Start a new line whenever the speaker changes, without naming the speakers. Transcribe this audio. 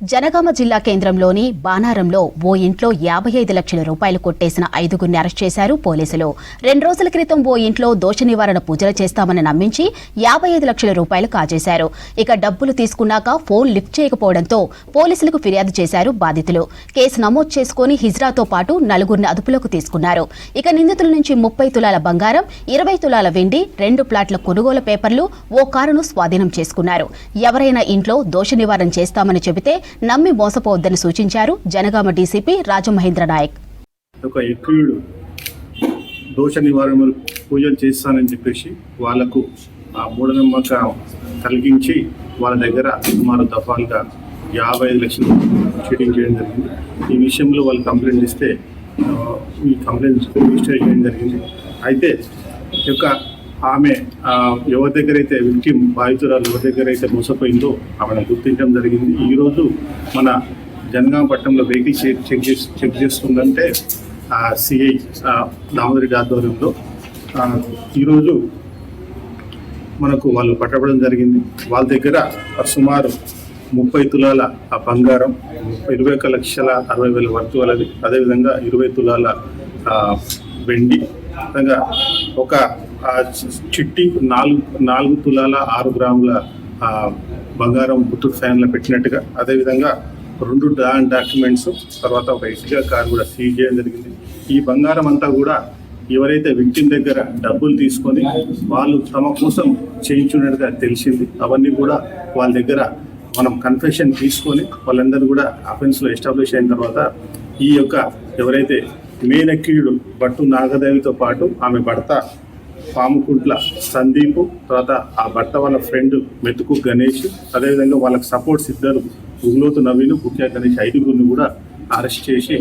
జనగామ జిల్లా కేంద్రంలోని బానారంలో ఓ ఇంట్లో 55 లక్షల రూపాయలు కొట్టేసిన 5గురిని అరెస్ట్ చేశారు పోలీసులు. 2 రోజుల క్రితం ఓ ఇంట్లో దోష నివారణ పూజలు చేస్తామని నమ్మించి 55 లక్షల రూపాయలు కాజేశారు. ఇక డబ్బులు తీసుకున్నాక ఫోన్ లిఫ్ట్ చేయకపోవడంతో పోలీసులకు ఫిర్యాదు చేశారు బాధితులు. కేసు నమోదు చేసుకుని హిజ్రాతో పాటు 4గురిని అదుపులోకి తీసుకున్నారు. ఇక నిందితుల నుంచి 30 తులాల బంగారం, 20 తులాల వెండి, 2 ప్లాట్ల కొనుగోలు పేపర్లు, ఓ కారును స్వాధీనం చేసుకున్నారు. ఎవరైనా ఇంట్లో దోష నివారణ చేస్తామని చెబితే నమ్మి మోసపోవద్దని సూచించారు జనగామ డీసీపీ రాజమహేంద్ర నాయక్.
ఒక ఎక్కుడు దోష నివారణ పూజలు చేస్తానని చెప్పేసి వాళ్లకు ఆ మూఢనమ్మకం కలిగించి వాళ్ళ దగ్గర సుమారు దఫాలుగా 55 లక్షలు చీటింగ్ చేయడం జరిగింది. ఈ విషయంలో వాళ్ళు కంప్లైంట్ ఇస్తే ఈ కంప్లైంట్ రిజిస్టర్ చేయడం జరిగింది. అయితే యొక్క ఆమె ఎవరి దగ్గర అయితే విక్టిమ్ బాధితురాలు ఎవరి దగ్గర అయితే మోసపోయిందో ఆమెను గుర్తించడం జరిగింది. ఈరోజు మన జనగామ పట్టణంలో వెహికల్ చెక్ చేస్తుందంటే సిఐ దామోదరెడ్డి ఆధ్వర్యంలో ఈరోజు మనకు వాళ్ళు పట్టబడడం జరిగింది. వాళ్ళ దగ్గర సుమారు 30 తులాల బంగారం, 21,60,60,000 వర్తు వాళ్ళది, అదేవిధంగా 20 తులాల వెండి, విధంగా ఒక చిట్టి 4 తులాల 6 గ్రాముల బంగారం ముత్తూట్ ఫ్యాన్లో పెట్టినట్టుగా, అదేవిధంగా 2 డాక్యుమెంట్స్, తర్వాత ఒక ఎస్టీఆర్ కార్ కూడా సీజ్ చేయడం జరిగింది. ఈ బంగారం అంతా కూడా ఎవరైతే విక్టిమ్ దగ్గర డబ్బులు తీసుకొని వాళ్ళు తమ కోసం చేయించున్నట్టుగా తెలిసింది. అవన్నీ కూడా వాళ్ళ దగ్గర మనం కన్ఫెషన్ తీసుకొని వాళ్ళందరూ కూడా అఫెన్స్లో ఎస్టాబ్లిష్ అయిన తర్వాత ఈ యొక్క ఎవరైతే మెయిన్ అక్యూజ్డ్ బట్టు నాగదేవితో పాటు ఆమె భర్త పాముకుంట్ల సందీప్, తర్వాత ఆ భర్త వాళ్ళ ఫ్రెండ్ మెతుకు గణేష్, అదేవిధంగా వాళ్ళకి సపోర్ట్స్ 2 ఉగ్లోతు నవీన్, బుక్యా గణేష్ 5గురిని కూడా అరెస్ట్ చేసి